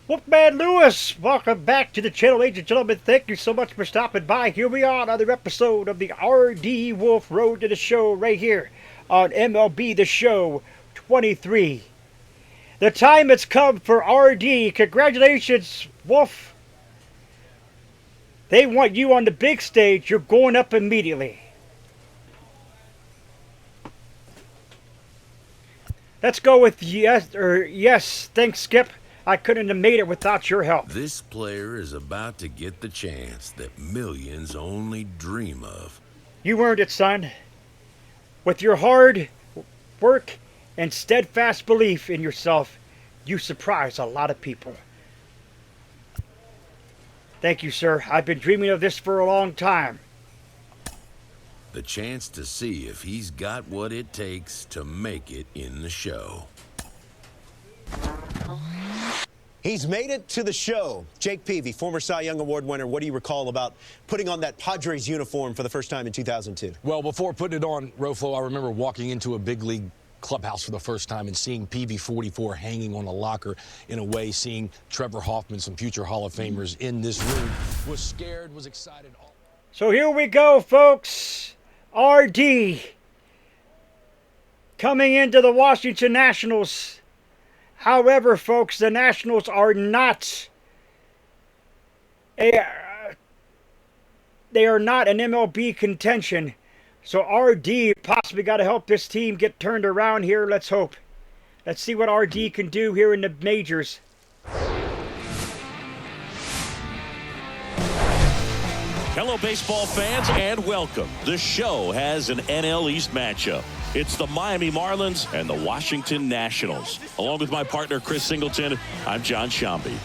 Wolfman Lewis, welcome back to the channel, ladies and gentlemen. Thank you so much for stopping by. Here we are, another episode of the RD Wolf Road to the Show right here on MLB The Show 23. The time has come for RD. Congratulations, Wolf. They want you on the big stage. You're going up immediately. Let's go with yes. Thanks, Skip. I couldn't have made it without your help. This player is about to get the chance that millions only dream of. You earned it, son. With your hard work and steadfast belief in yourself, you surprise a lot of people. Thank you, sir. I've been dreaming of this for a long time. The chance to see if he's got what it takes to make it in the show. He's made it to the show. Jake Peavy, former Cy Young Award winner. What do you recall about putting on that Padres uniform for the first time in 2002? Well, before putting it on, Rofo, I remember walking into a big league clubhouse for the first time and seeing Peavy 44 hanging on a locker. In a way, seeing Trevor Hoffman, some future Hall of Famers in this room. Was scared, was excited. So here we go, folks. RD coming into the Washington Nationals. However, folks, the Nationals are not they are not an MLB contention. So RD possibly got to help this team get turned around here. Let's hope. Let's see what RD can do here in the majors. Hello, baseball fans, and welcome. The show has an NL East matchup. It's the Miami Marlins and the Washington Nationals. Along with my partner, Chris Singleton, I'm John Shambi.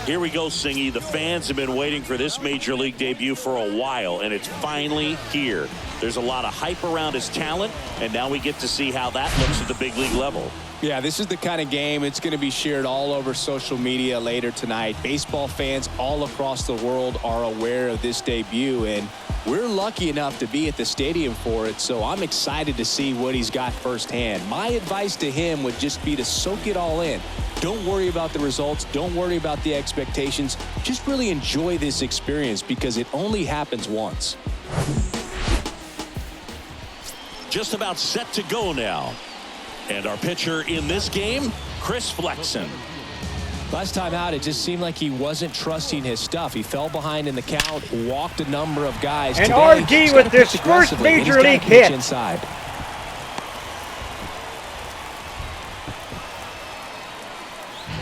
Here we go, Singy. The fans have been waiting for this major league debut for a while, and it's finally here. There's a lot of hype around his talent, and now we get to see how that looks at the big league level. Yeah, this is the kind of game it's going to be shared all over social media later tonight. Baseball fans all across the world are aware of this debut, and we're lucky enough to be at the stadium for it, so I'm excited to see what he's got firsthand. My advice to him would just be to soak it all in. Don't worry about the results. Don't worry about the expectations. Just really enjoy this experience because it only happens once. Just about set to go now. And our pitcher in this game, Chris Flexen. Last time out, it just seemed like he wasn't trusting his stuff. He fell behind in the count, walked a number of guys. And today, RD with this first major league hit. Inside.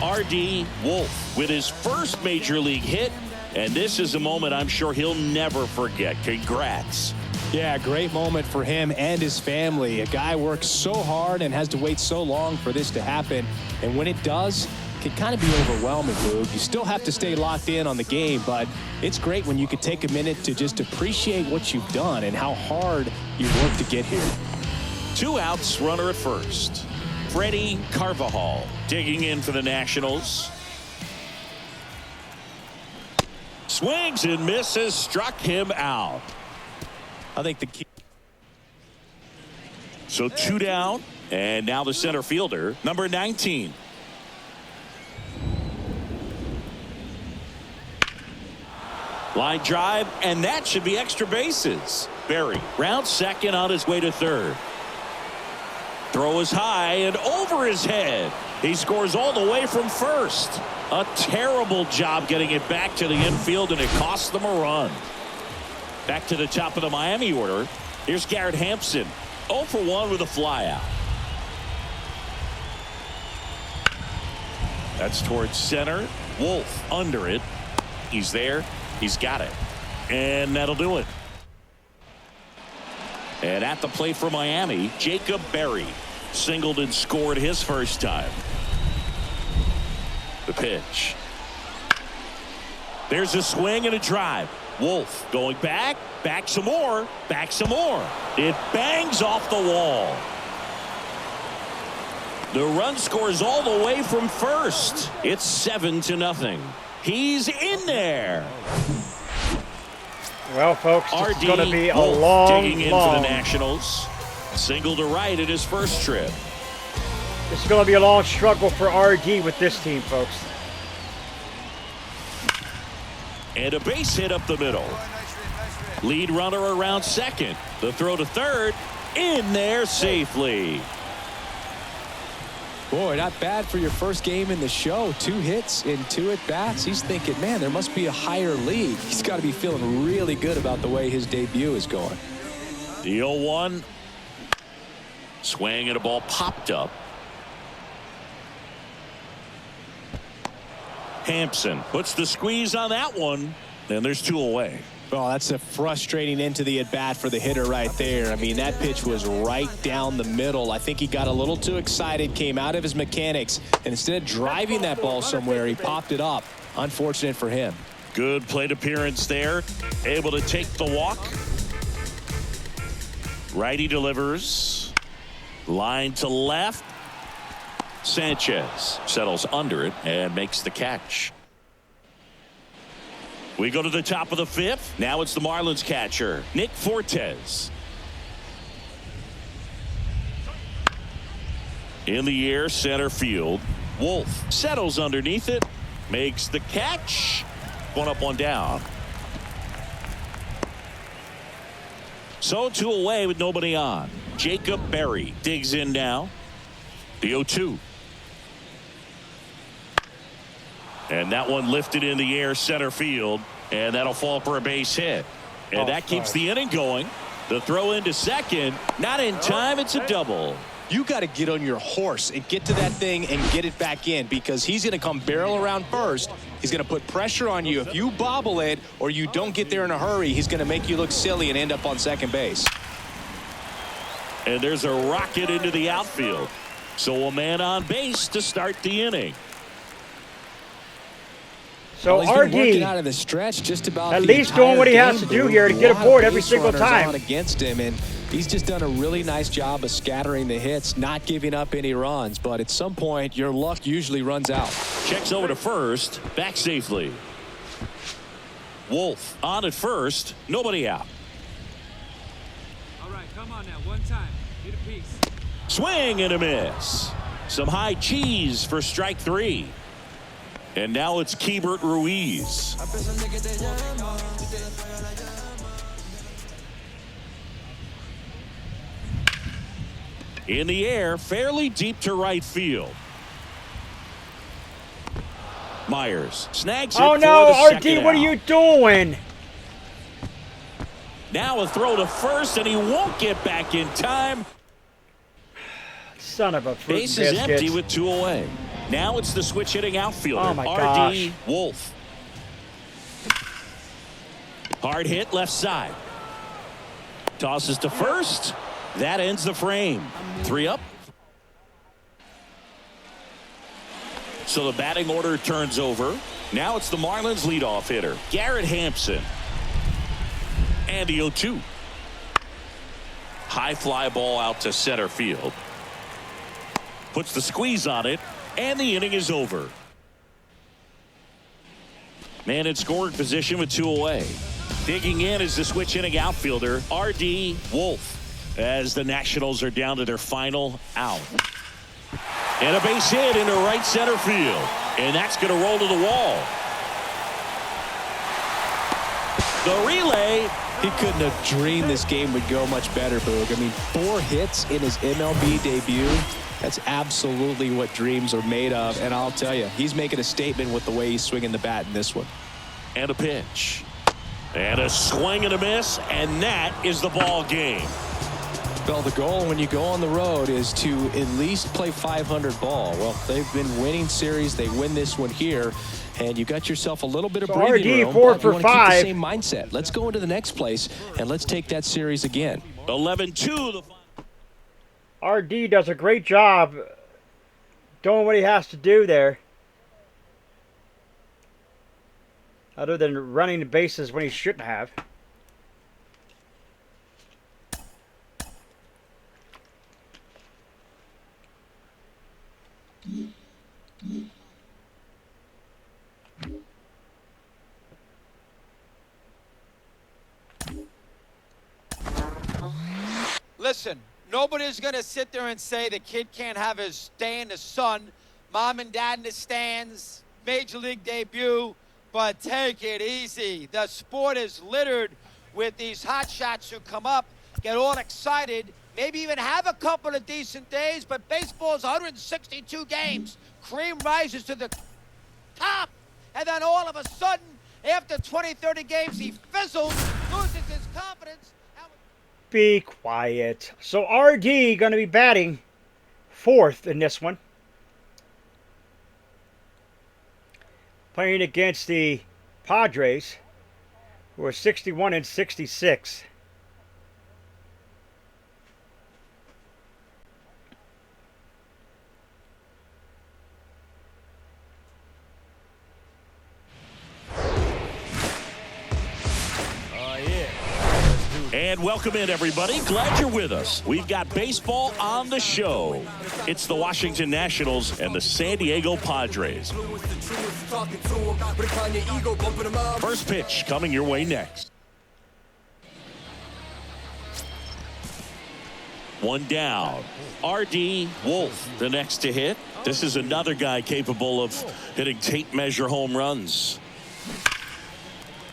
RD Wolf with his first major league hit. And this is a moment I'm sure he'll never forget. Congrats. Yeah, great moment for him and his family. A guy works so hard and has to wait so long for this to happen. And when it does, it can kind of be overwhelming, Boog. You still have to stay locked in on the game, but it's great when you can take a minute to just appreciate what you've done and how hard you worked to get here. 2 outs, runner at first. Freddie Carvajal digging in for the Nationals. Swings and misses, struck him out. I think the key. So 2 down, and now the center fielder, number 19. Line drive, and that should be extra bases. Berry rounds second on his way to third. Throw is high and over his head. He scores all the way from first. A terrible job getting it back to the infield, and it cost them a run. Back to the top of the Miami order. Here's Garrett Hampson. 0 for 1 with a flyout. That's towards center. Wolf under it. He's there. He's got it. And that'll do it. And at the plate for Miami, Jacob Berry singled and scored his first time. The pitch. There's a swing and a drive. Wolf going back some more, back some more. It bangs off the wall. The run scores all the way from first. It's 7-0. He's in there. Well, folks, it's going to be a Wolf long, digging in for the Nationals. Single to right at his first trip. It's going to be a long struggle for RD with this team, folks. And a base hit up the middle. Lead runner around second. The throw to third. In there safely. Boy, not bad for your first game in the show. 2 hits in 2 at-bats. He's thinking, man, there must be a higher league. He's got to be feeling really good about the way his debut is going. The 0-1. Swing and a ball popped up. Hampson puts the squeeze on that one. And there's 2 away. Oh, that's a frustrating end to the at-bat for the hitter right there. I mean, that pitch was right down the middle. I think he got a little too excited, came out of his mechanics, and instead of driving that ball somewhere, he popped it up. Unfortunate for him. Good plate appearance there. Able to take the walk. Righty delivers. Line to left. Sanchez settles under it and makes the catch. We go to the top of the 5th. Now it's the Marlins catcher, Nick Fortes. In the air, center field. Wolf settles underneath it, makes the catch. 1 up, 1 down. So 2 away with nobody on. Jacob Berry digs in now. The 0-2. And that one lifted in the air center field. And that'll fall for a base hit. And that keeps the inning going. The throw into second. Not in time. It's a double. You got to get on your horse and get to that thing and get it back in, because he's going to come barrel around first. He's going to put pressure on you. If you bobble it or you don't get there in a hurry, he's going to make you look silly and end up on second base. And there's a rocket into the outfield. So a man on base to start the inning. So he's been working RD out of the stretch just about at the least doing what he entire has to game, do Boo. here to get A lot aboard of every base single runners time. on against him, and he's just done a really nice job of scattering the hits, not giving up any runs. But at some point, your luck usually runs out. Checks over to first, back safely. Wolf on at first, nobody out. All right, come on now, one time. Get a piece. Swing and a miss. Some high cheese for strike 3. And now it's Keibert Ruiz. In the air, fairly deep to right field. Myers snags it. Oh for no, the RD, second what are out. you doing? Now a throw to first, and he won't get back in time. Son of a fruit Base and is biscuits. empty with 2 away. Now it's the switch hitting outfielder, Oh, my RD gosh. Wolf. Hard hit left side. Tosses to first. That ends the frame. 3 up. So the batting order turns over. Now it's the Marlins leadoff hitter, Garrett Hampson. And the 0-2. High fly ball out to center field. Puts the squeeze on it, and the inning is over. Man in scoring position with 2 away. Digging in is the switch hitting outfielder, RD Wolf, as the Nationals are down to their final out. And a base hit into right center field. And that's going to roll to the wall. The relay. He couldn't have dreamed this game would go much better, Boog. I mean, 4 hits in his MLB debut. That's absolutely what dreams are made of. And I'll tell you, he's making a statement with the way he's swinging the bat in this one. And a pitch. And a swing and a miss. And that is the ball game. Well, the goal when you go on the road is to at least play 500 ball. Well, they've been winning series. They win this one here. And you got yourself a little bit of breathing room. 4 but for you want to keep 5. the same mindset. Let's go into the next place, and let's take that series again. 11-2. RD does a great job doing what he has to do there. Other than running the bases when he shouldn't have. Listen, nobody's going to sit there and say the kid can't have his day in the sun, mom and dad in the stands, major league debut, but take it easy. The sport is littered with these hot shots who come up, get all excited, maybe even have a couple of decent days, but baseball's 162 games. Cream rises to the top, and then all of a sudden, after 20, 30 games, he fizzles, loses his confidence. Be quiet. So RD going to be batting fourth in this one. Playing against the Padres, who are 61 and 66. And welcome in, everybody. Glad you're with us. We've got baseball on the show. It's the Washington Nationals and the San Diego Padres. First pitch coming your way next. One down. R.D. Wolf, the next to hit. This is another guy capable of hitting tape measure home runs.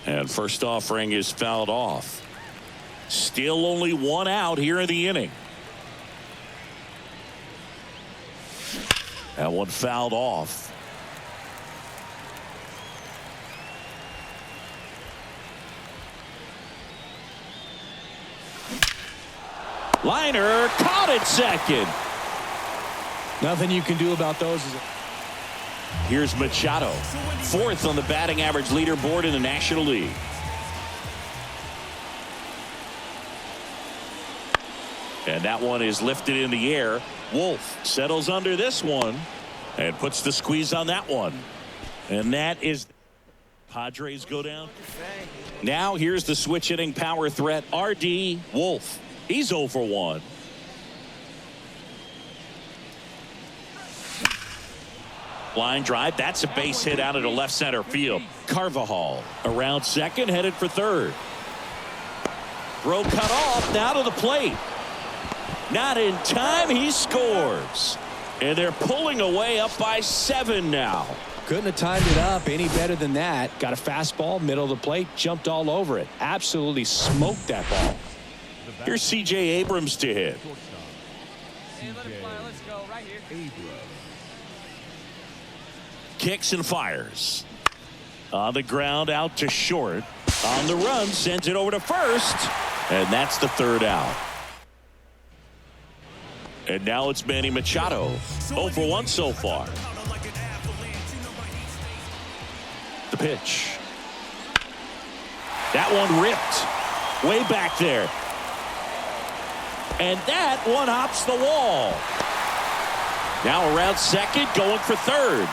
And first offering is fouled off. Still only one out here in the inning. That one fouled off. Liner caught at second. Nothing you can do about those. Here's Machado, fourth on the batting average leaderboard in the National League. And that one is lifted in the air. Wolf settles under this one and puts the squeeze on that one. And that is Padres go down. Now here's the switch hitting power threat, R.D. Wolf. He's 0 for 1. Line drive. That's a base hit out into left center field. Carvajal around second, headed for third. Throw cut off. Now to the plate. Not in time. He scores. And they're pulling away up by 7 now. Couldn't have timed it up any better than that. Got a fastball, middle of the plate, jumped all over it. Absolutely smoked that ball. Here's C.J. Abrams to hit. Hey, let it fly. Let's go right here. Kicks and fires. On the ground, out to short. On the run, sends it over to first. And that's the third out. And now it's Manny Machado. 0 for 1 so far. The pitch. That one ripped. Way back there. And that one hops the wall. Now around second, going for third.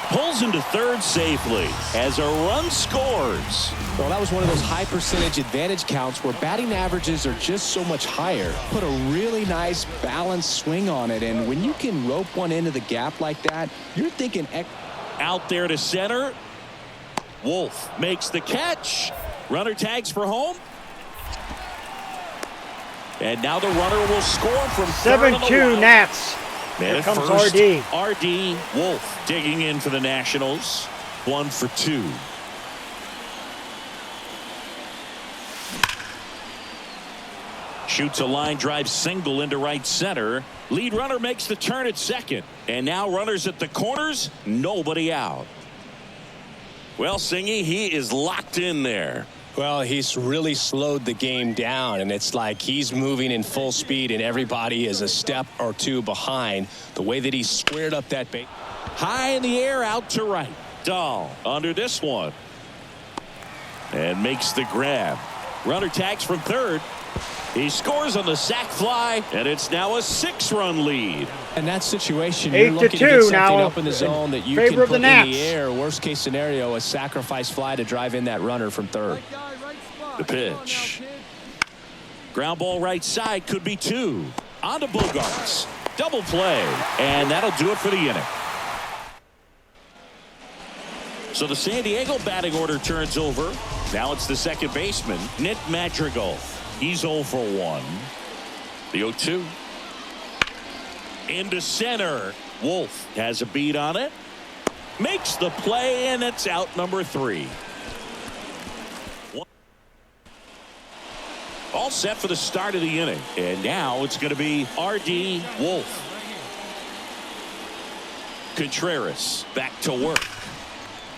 Pulls into third safely as a run scores. Well, that was one of those high percentage advantage counts where batting averages are just so much higher. Put a really nice balanced swing on it, and when you can rope one into the gap like that, you're thinking out there to center. Wolf makes the catch. Runner tags for home. And now the runner will score from 7-2 Nats. Here comes RD. RD Wolf digging in for the Nationals. 1 for 2. Shoots a line drive single into right center. Lead runner makes the turn at second. And now runners at the corners. Nobody out. Well, Singy, he is locked in there. Well, he's really slowed the game down, and it's like he's moving in full speed, and everybody is a step or two behind. The way that he squared up that base. High in the air, out to right. Dahl under this one. And makes the grab. Runner tags from third. He scores on the sac fly, and it's now a 6-run lead. In that situation, 8-2 you're looking to get something now up in the zone that you can put in the air. Worst case scenario, a sacrifice fly to drive in that runner from third. Right guy, right spot. The pitch. Ground ball right side, could be 2. On to Bogarts. Double play, and that'll do it for the inning. So the San Diego batting order turns over. Now it's the second baseman, Nick Madrigal. He's 0 for 1. The 0-2. Into center. Wolf has a beat on it. makes the play, and it's out number 3. All set for the start of the inning. And now it's going to be R.D. Wolf. Contreras back to work.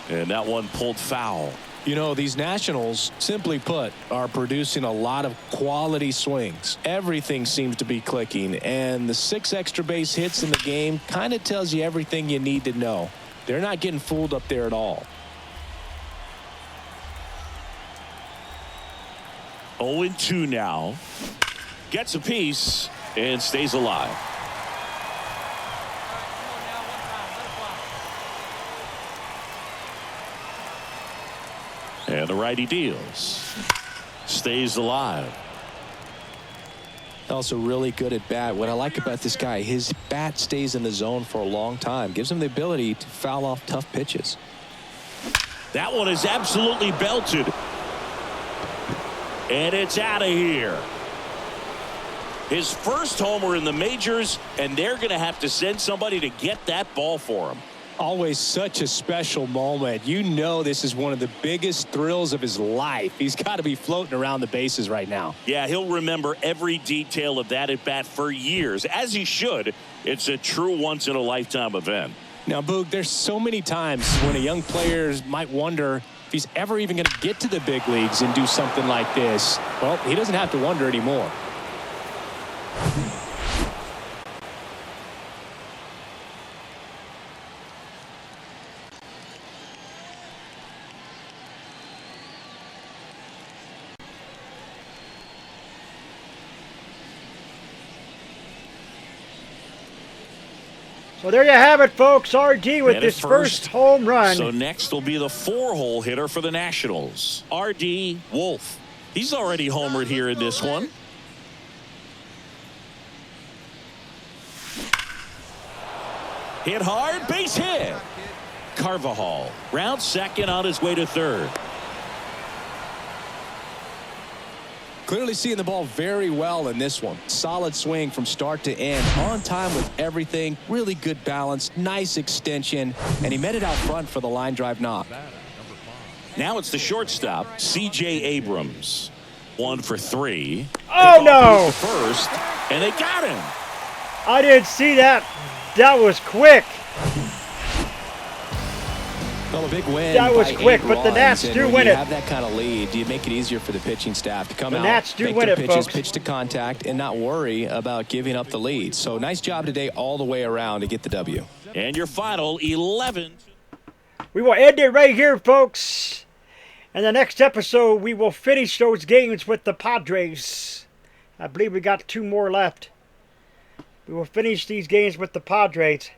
And that one pulled foul. You know, these Nationals, simply put, are producing a lot of quality swings. Everything seems to be clicking, and the 6 extra base hits in the game kind of tells you everything you need to know. They're not getting fooled up there at all. 0-2 now. Gets a piece and stays alive. And the righty deals. Stays alive. Also really good at bat. What I like about this guy, his bat stays in the zone for a long time. Gives him the ability to foul off tough pitches. That one is absolutely belted. And it's out of here. His first homer in the majors, and they're going to have to send somebody to get that ball for him. Always such a special moment. You know this is one of the biggest thrills of his life. He's got to be floating around the bases right now. Yeah, he'll remember every detail of that at bat for years, as he should. It's a true once-in-a-lifetime event. Now, Boog, there's so many times when a young player might wonder if he's ever even going to get to the big leagues and do something like this. Well, he doesn't have to wonder anymore. So there you have it, folks. RD with his first home run. So next will be the 4-hole hitter for the Nationals, RD Wolf. He's already homered here in this one. Hit hard, base hit. Carvajal rounds second on his way to third. Clearly seeing the ball very well in this one. Solid swing from start to end. On time with everything. Really good balance. Nice extension. And he met it out front for the line drive knock. Now it's the shortstop, C.J. Abrams. 1 for 3. Oh, no. First, and they got him. I didn't see that. That was quick. Well, a big win. That was quick, but the Nats do win it. When you have that kind of lead, do you make it easier for the pitching staff to come out, Nats do make win their it, pitches, folks. pitch to contact, and not worry about giving up the lead. So nice job today all the way around to get the W. And your final 11. We will end it right here, folks. In the next episode, we will finish those games with the Padres. I believe we got 2 more left. We will finish these games with the Padres.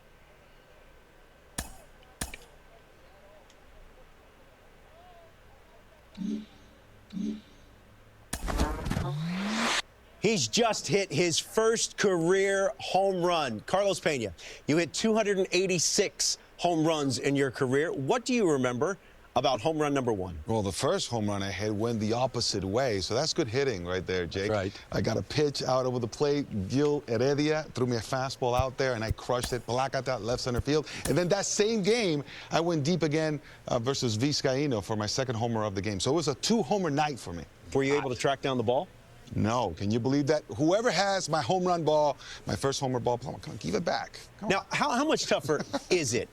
He's just hit his first career home run. Carlos Pena, you hit 286 home runs in your career. What do you remember about home run number 1? Well, the first home run I hit went the opposite way, so that's good hitting right there, Jake. That's right. I got a pitch out over the plate. Gil Heredia threw me a fastball out there, and I crushed it. Placata, left center field. And then that same game, I went deep again versus Vizcaíno for my second homer of the game. So it was a 2-homer night for me. Were you able to track down the ball? No. Can you believe that? Whoever has my home run ball, my first homer ball, come on, give it back. Come now, how much tougher is it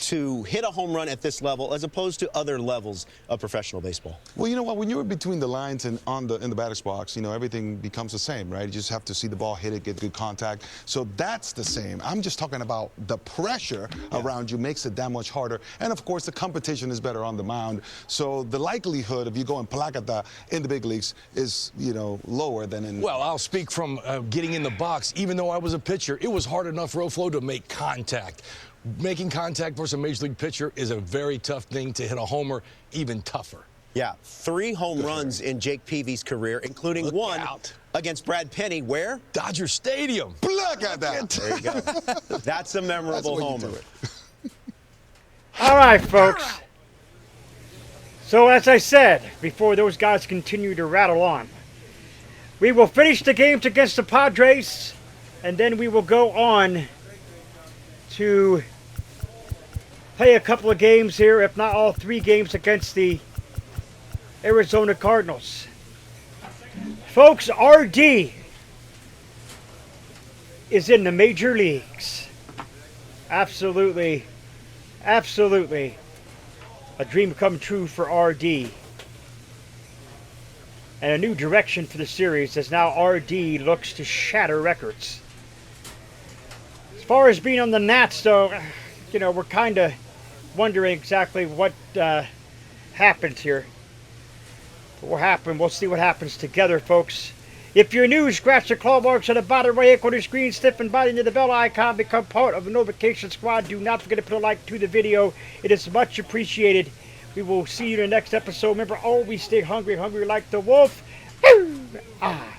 to hit a home run at this level as opposed to other levels of professional baseball? Well, you know what? When you're between the lines and in the batter's box, you know, everything becomes the same, right? You just have to see the ball, hit it, get good contact. So that's the same. I'm just talking about the pressure around you makes it that much harder. And, of course, the competition is better on the mound. So the likelihood of you going placata in the big leagues is, you know, lower than in... Well, I'll speak from getting in the box. Even though I was a pitcher, it was hard enough, Roflo, to make contact. Making contact versus a major league pitcher is a very tough thing. To hit a homer, even tougher. Yeah, 3 home runs in Jake Peavy's career, including one against Brad Penny. Where? Dodger Stadium. Placata. There you go. That's a memorable homer. All right, folks. So as I said, before those guys continue to rattle on, we will finish the games against the Padres, and then we will go on to play a couple of games here, if not all 3 games against the Arizona Cardinals. Folks, RD is in the major leagues. Absolutely, absolutely a dream come true for RD. And a new direction for the series as now RD looks to shatter records. As far as being on the Nats, though, you know, we're kind of wondering exactly what happens here. What will happen? We'll see what happens together, folks. If you're new, scratch the claw marks on the bottom right corner of the screen, stiff and biting to the bell icon, become part of the notification squad. Do not forget to put a like to the video. It is much appreciated. We will see you in the next episode. Remember, always stay hungry, hungry like the wolf. Ah.